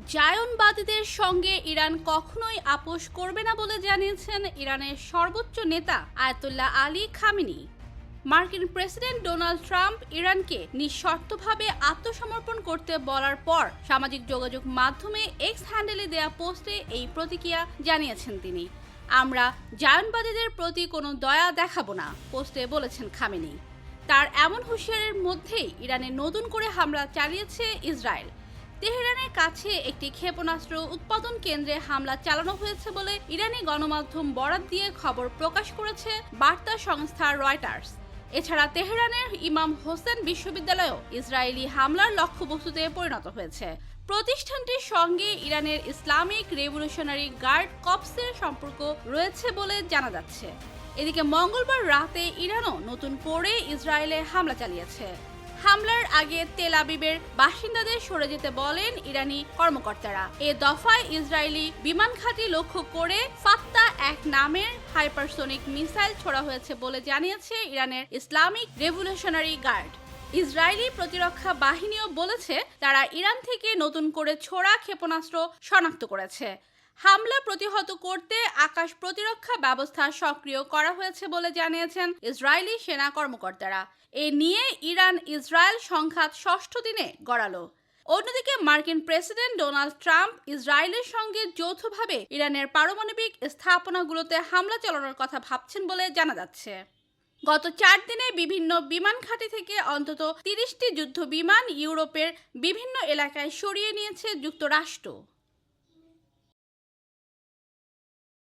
জায়নবাদীদের সঙ্গে ইরান কখনোই আপোষ করবে না বলে জানিয়েছেন ইরানের সর্বোচ্চ নেতা আয়াতুল্লাহ আলী খামেনি। মার্কিন প্রেসিডেন্ট ডোনাল্ড ট্রাম্প ইরানকে নিঃশর্তভাবে আত্মসমর্পণ করতে বলার পর সামাজিক যোগাযোগ মাধ্যমে এক্স হ্যান্ডেলে দেয়া পোস্টে এই প্রতিক্রিয়া জানিয়েছেন তিনি। আমরা জায়নবাদীদের প্রতি কোনো দয়া দেখাবো না, পোস্টে বলেছেন খামেনি। তার এমন হুঁশিয়ারির মধ্যেই ইরানে নতুন করে হামলা চালিয়েছে ইসরায়েল। তেহরানের কাছে একটি ক্ষেপণাস্ত্র উৎপাদন কেন্দ্রে হামলা চালানো হয়েছে বলে ইরানি গণমাধ্যম বরাত দিয়ে খবর প্রকাশ করেছে বার্তা সংস্থা রয়টার্স। এছাড়া তেহরানের ইমাম হোসেন বিশ্ববিদ্যালয়ও ইসরায়েলি হামলার লক্ষ্যবস্তুতে পরিণত হয়েছে। প্রতিষ্ঠানটির সঙ্গে ইরানের ইসলামিক রেভলিউশনারি গার্ড কর্পসের সম্পর্ক রয়েছে বলে জানা যাচ্ছে। এদিকে মঙ্গলবার রাতে ইরানও নতুন করে ইসরায়েলে হামলা চালিয়েছে। হামলার আগে তেল আবিবের বাসিন্দাদের সরে যেতে বলেন ইরানি কর্মকর্তারা। এ দফায় ইসরায়েলি বিমান ঘাঁটি লক্ষ্য করে ফাত্তা এক নামের হাইপারসোনিক মিসাইল ছোড়া হয়েছে বলে জানিয়েছে ইরানের ইসলামিক রেভলিউশনারি গার্ড। ইসরায়েলি প্রতিরক্ষা বাহিনীও বলেছে তারা ইরান থেকে নতুন করে ছোড়া ক্ষেপণাস্ত্র শনাক্ত করেছে। হামলা প্রতিহত করতে আকাশ প্রতিরক্ষা ব্যবস্থা সক্রিয় করা হয়েছে বলে জানিয়েছেন ইসরায়েলি সেনা কর্মকর্তারা। এ নিয়ে ইরান ইসরায়েল সংঘাত ষষ্ঠ দিনে গড়ালো। অন্যদিকে মার্কিন প্রেসিডেন্ট ডোনাল্ড ট্রাম্প ইসরায়েলের সঙ্গে যৌথভাবে ইরানের পারমাণবিক স্থাপনাগুলোতে হামলা চালানোর কথা ভাবছেন বলে জানা যাচ্ছে। গত 4 দিনে বিভিন্ন বিমান ঘাঁটি থেকে অন্তত 30টি যুদ্ধ বিমান ইউরোপের বিভিন্ন এলাকায় সরিয়ে নিয়েছে যুক্তরাষ্ট্র।